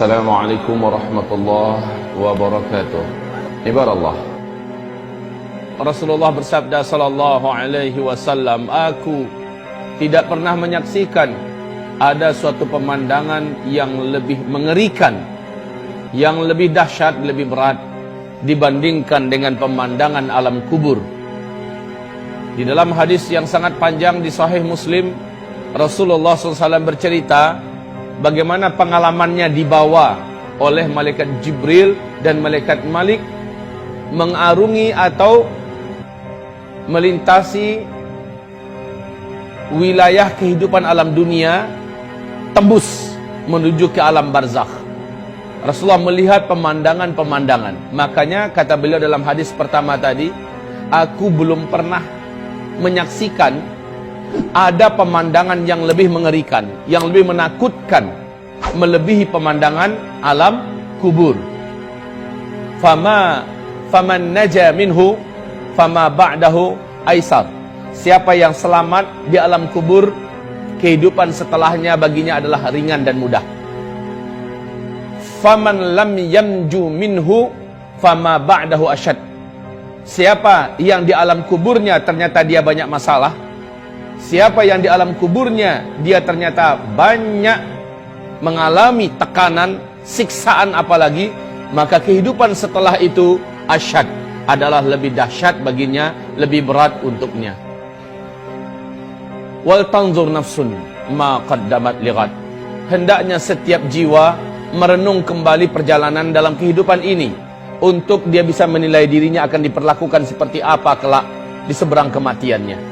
Assalamualaikum warahmatullahi wabarakatuh. Ibarallah, Rasulullah bersabda sallallahu alaihi wasallam, aku tidak pernah menyaksikan ada suatu pemandangan yang lebih mengerikan, yang lebih dahsyat, lebih berat dibandingkan dengan pemandangan alam kubur. Di dalam hadis yang sangat panjang di Sahih Muslim, Rasulullah SAW bercerita bagaimana pengalamannya dibawa oleh malaikat Jibril dan malaikat Malik mengarungi atau melintasi wilayah kehidupan alam dunia, tembus menuju ke alam barzakh. Rasulullah melihat pemandangan-pemandangan. Makanya kata beliau dalam hadis pertama tadi, aku belum pernah menyaksikan ada pemandangan yang lebih mengerikan, yang lebih menakutkan, melebihi pemandangan alam kubur. Faman naja minhu fama ba'dahu aisar. Siapa yang selamat di alam kubur, kehidupan setelahnya baginya adalah ringan dan mudah. Faman lam yamju minhu fama ba'dahu asyad. Siapa yang di alam kuburnya ternyata dia banyak masalah, siapa yang di alam kuburnya dia ternyata banyak mengalami tekanan, siksaan apalagi, maka kehidupan setelah itu asyad, adalah lebih dahsyat baginya, lebih berat untuknya. Wal tanzur nafsun ma qaddamat lighad. Hendaknya setiap jiwa merenung kembali perjalanan dalam kehidupan ini, untuk dia bisa menilai dirinya akan diperlakukan seperti apa kelak di seberang kematiannya.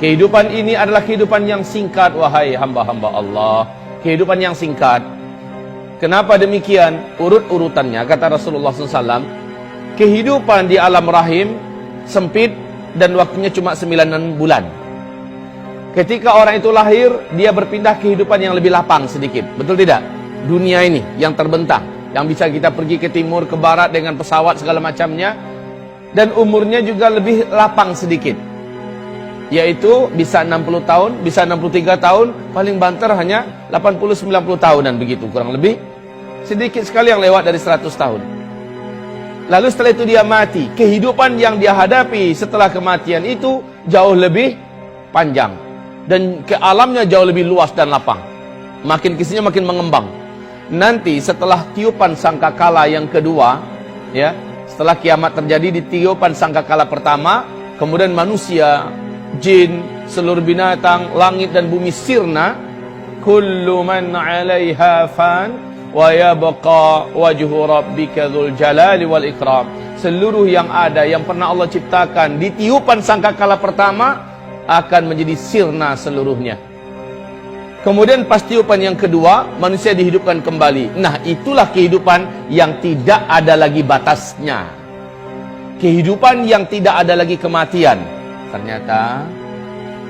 Kehidupan ini adalah kehidupan yang singkat, wahai hamba-hamba Allah. Kehidupan yang singkat. Kenapa demikian? Urut-urutannya, kata Rasulullah SAW, kehidupan di alam rahim sempit dan waktunya cuma 9 bulan. Ketika orang itu lahir, dia berpindah kehidupan yang lebih lapang sedikit. Betul tidak? Dunia ini yang terbentang, yang bisa kita pergi ke timur, ke barat dengan pesawat segala macamnya, dan umurnya juga lebih lapang sedikit, yaitu bisa 60 tahun, bisa 63 tahun, paling banter hanya 80-90 tahunan begitu, kurang lebih. Sedikit sekali yang lewat dari 100 tahun. Lalu setelah itu dia mati. Kehidupan yang dia hadapi setelah kematian itu jauh lebih panjang, dan ke alamnya jauh lebih luas dan lapang. Makin kesini makin mengembang. Nanti setelah tiupan sangkakala yang kedua, ya, setelah kiamat terjadi, di tiupan sangkakala pertama, kemudian manusia, jin, seluruh binatang, langit dan bumi sirna. Kullu man 'alaiha fan wa yabqa wajhu rabbika dzul jalali wal ikram. Seluruh yang ada yang pernah Allah ciptakan di tiupan sangkakala pertama akan menjadi sirna seluruhnya. Kemudian pas tiupan yang kedua, manusia dihidupkan kembali. Nah, itulah kehidupan yang tidak ada lagi batasnya. Kehidupan yang tidak ada lagi kematian. Ternyata,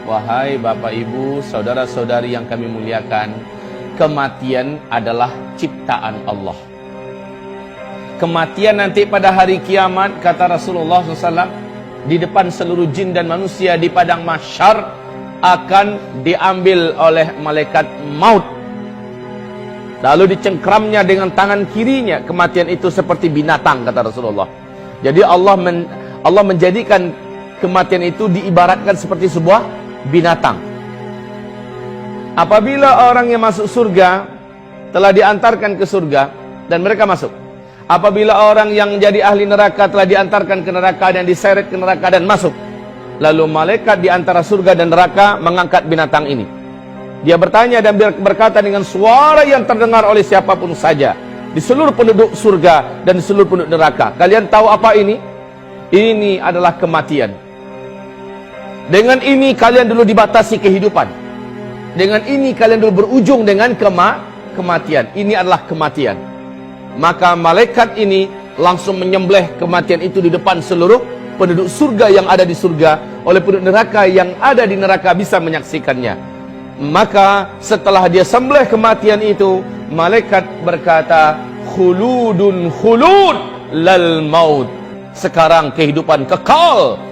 wahai Bapak Ibu, saudara-saudari yang kami muliakan, kematian adalah ciptaan Allah. Kematian nanti pada hari kiamat, kata Rasulullah SAW, di depan seluruh jin dan manusia di padang mahsyar, akan diambil oleh malaikat maut. Lalu dicengkramnya dengan tangan kirinya. Kematian itu seperti binatang, kata Rasulullah. Jadi Allah menjadikan kematian itu diibaratkan seperti sebuah binatang. Apabila orang yang masuk surga telah diantarkan ke surga dan mereka masuk. Apabila orang yang jadi ahli neraka telah diantarkan ke neraka dan diseret ke neraka dan masuk. Lalu malaikat di antara surga dan neraka mengangkat binatang ini. Dia bertanya dan berkata dengan suara yang terdengar oleh siapapun saja di seluruh penduduk surga dan di seluruh penduduk neraka. Kalian tahu apa ini? Ini adalah kematian. Dengan ini kalian dulu dibatasi kehidupan. Dengan ini kalian dulu berujung dengan kematian. Ini adalah kematian. Maka malaikat ini langsung menyembelih kematian itu di depan seluruh penduduk surga yang ada di surga, oleh penduduk neraka yang ada di neraka bisa menyaksikannya. Maka setelah dia sembelih kematian itu, malaikat berkata, khuludun khulud lal maut. Sekarang kehidupan kekal,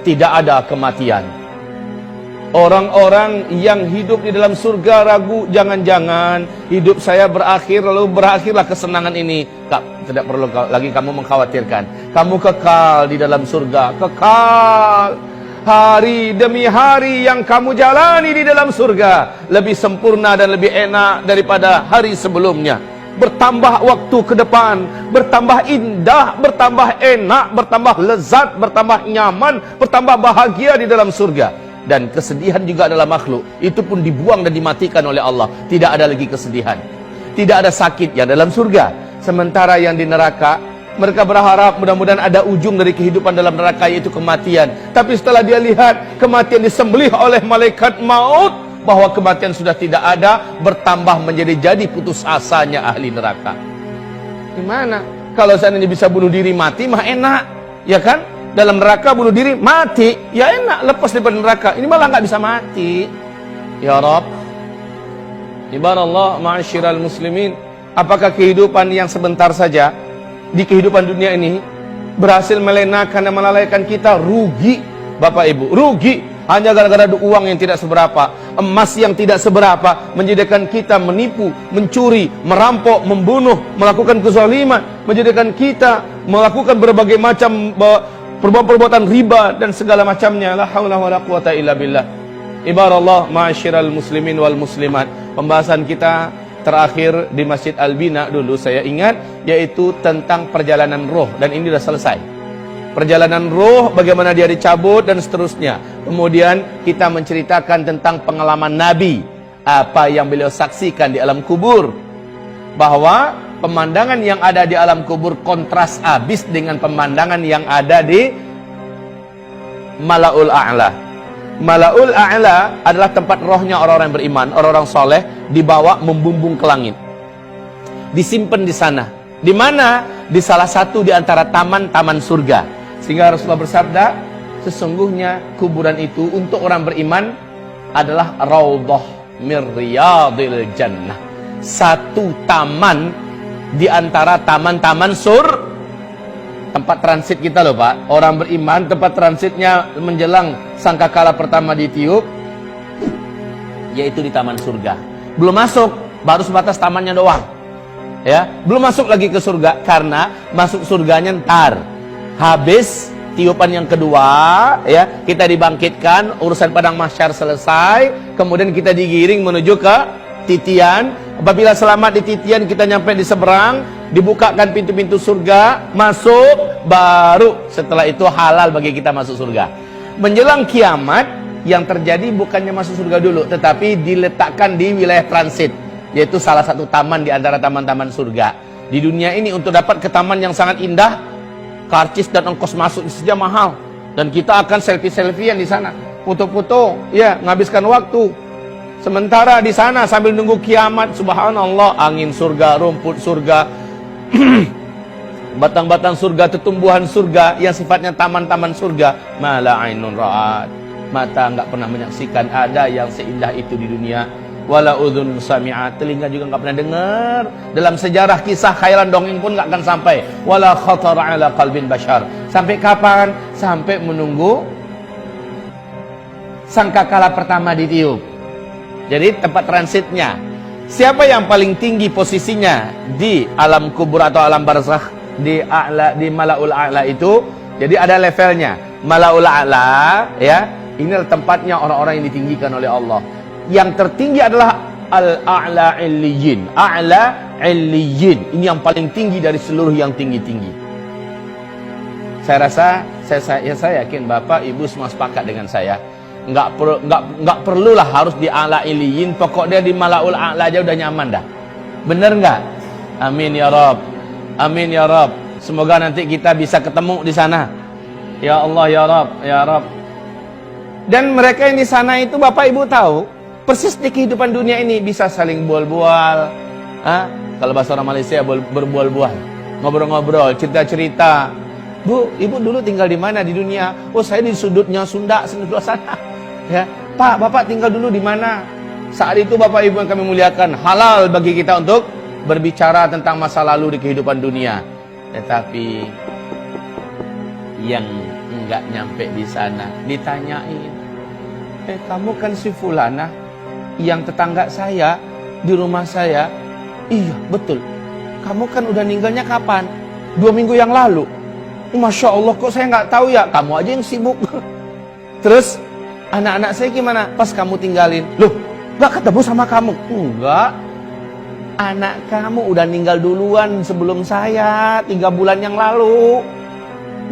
tidak ada kematian. Orang-orang yang hidup di dalam surga ragu, jangan-jangan hidup saya berakhir lalu berakhirlah kesenangan ini. Tidak perlu lagi kamu mengkhawatirkan. Kamu kekal di dalam surga, kekal. Hari demi hari yang kamu jalani di dalam surga lebih sempurna dan lebih enak daripada hari sebelumnya. Bertambah waktu ke depan, bertambah indah, bertambah enak, bertambah lezat, bertambah nyaman, bertambah bahagia di dalam surga. Dan kesedihan juga adalah makhluk, itu pun dibuang dan dimatikan oleh Allah. Tidak ada lagi kesedihan, tidak ada sakit yang dalam surga. Sementara yang di neraka, mereka berharap mudah-mudahan ada ujung dari kehidupan dalam neraka, yaitu kematian. Tapi setelah dia lihat kematian disembelih oleh malaikat maut, bahwa kematian sudah tidak ada, bertambah menjadi putus asanya ahli neraka. Gimana? Kalau seandainya bisa bunuh diri mati mah enak, ya kan? Dalam neraka bunuh diri mati, ya enak, lepas daripada neraka. Ini malah nggak bisa mati. Ya Rabb, ibarallah ma'asyiral muslimin, apakah kehidupan yang sebentar saja di kehidupan dunia ini berhasil melenakan dan melalaikan kita? Rugi Bapak Ibu, rugi. Hanya gara-gara uang yang tidak seberapa, emas yang tidak seberapa, menjadikan kita menipu, mencuri, merampok, membunuh, melakukan kezaliman, menjadikan kita melakukan berbagai macam perbuatan riba dan segala macamnya. La haula wala quwata illa billah. Ibarallah ma'asyiral muslimin wal muslimat. Pembahasan kita terakhir di Masjid Al-Bina dulu saya ingat, yaitu tentang perjalanan roh, dan ini sudah selesai. Perjalanan roh, bagaimana dia dicabut dan seterusnya. Kemudian kita menceritakan tentang pengalaman Nabi, apa yang beliau saksikan di alam kubur, bahwa pemandangan yang ada di alam kubur kontras habis dengan pemandangan yang ada di Mala'ul A'la. Mala'ul A'la adalah tempat rohnya orang-orang beriman, orang-orang soleh, dibawa membumbung ke langit, disimpan di sana. Di mana? Di salah satu di antara taman-taman surga. Sehingga Rasulullah bersabda, sesungguhnya kuburan itu untuk orang beriman adalah raudhah mir riyadil jannah. Satu taman di antara taman-taman tempat transit kita loh Pak. Orang beriman tempat transitnya menjelang sangkakala pertama ditiup, yaitu di taman surga. Belum masuk, baru sebatas tamannya doang. Ya, belum masuk lagi ke surga, karena masuk surganya ntar habis tiupan yang kedua, ya, kita dibangkitkan, urusan padang mahsyar selesai, kemudian kita digiring menuju ke titian. Apabila selamat di titian, kita nyampe di seberang, dibukakan pintu-pintu surga, masuk, baru setelah itu halal bagi kita masuk surga. Menjelang kiamat, yang terjadi bukannya masuk surga dulu, tetapi diletakkan di wilayah transit, yaitu salah satu taman di antara taman-taman surga. Di dunia ini untuk dapat ke taman yang sangat indah, karcis dan ongkos masuk saja mahal, dan kita akan selfie-selfiean di sana, foto-foto, ya, menghabiskan waktu. Sementara di sana sambil nunggu kiamat, subhanallah, angin surga, rumput surga, batang-batang surga, tetumbuhan surga yang sifatnya taman-taman surga, mala ainun ra'at, mata enggak pernah menyaksikan ada yang seindah itu di dunia. Wala udhun sami'at, telinga juga enggak pernah dengar. Dalam sejarah kisah khayalan dongeng pun enggak akan sampai. Wala khatara ala qalbin bashar. Sampai kapan? Sampai menunggu sangkakala pertama ditiup. Jadi tempat transitnya. Siapa yang paling tinggi posisinya di alam kubur atau alam barzakh, di a'la, di Mala'ul A'la itu? Jadi ada levelnya. Mala'ul A'la, ya, ini adalah tempatnya orang-orang yang ditinggikan oleh Allah. Yang tertinggi adalah Al-A'la Illiyin. A'la Illiyin. Ini yang paling tinggi dari seluruh yang tinggi-tinggi. Saya rasa, saya yakin Bapak Ibu semua sepakat dengan saya. Enggak perlulah harus di A'la Illiyin. Pokoknya di Mala'ul A'la aja udah nyaman dah. Bener enggak? Amin ya Rabb. Amin ya Rabb. Semoga nanti kita bisa ketemu di sana. Ya Allah ya Rabb, ya Rabb. Dan mereka yang di sana itu Bapak Ibu tahu, persis di kehidupan dunia ini bisa saling bual-bual. Kalau bahasa orang Malaysia berbual-bual, ngobrol-ngobrol, cerita-cerita. Bu, Ibu dulu tinggal di mana di dunia? Oh, saya di sudutnya Sunda, sebelah sana. Ya, Pak, Bapak tinggal dulu di mana? Saat itu Bapak Ibu yang kami muliakan, halal bagi kita untuk berbicara tentang masa lalu di kehidupan dunia. Tetapi yang enggak nyampe di sana ditanyain, Kamu kan si Fulana yang tetangga saya di rumah saya. Iya, betul. Kamu kan udah ninggalnya kapan? 2 minggu yang lalu. Masya Allah, kok saya nggak tahu ya? Kamu aja yang sibuk. Terus anak-anak saya gimana pas kamu tinggalin? Loh, nggak ketemu sama kamu? Enggak. Anak kamu udah meninggal duluan sebelum saya, 3 bulan yang lalu.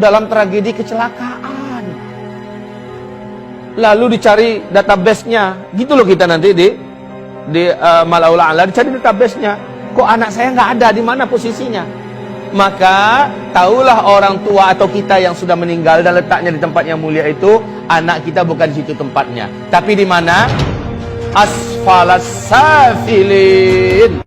Dalam tragedi kecelakaan. Lalu dicari database-nya. Gitu loh kita nanti di Mala'ul A'la, dicari database-nya. Kok anak saya nggak ada, di mana posisinya? Maka tahulah orang tua atau kita yang sudah meninggal dan letaknya di tempat yang mulia itu, anak kita bukan di situ tempatnya, tapi di mana? Asfalas safilin.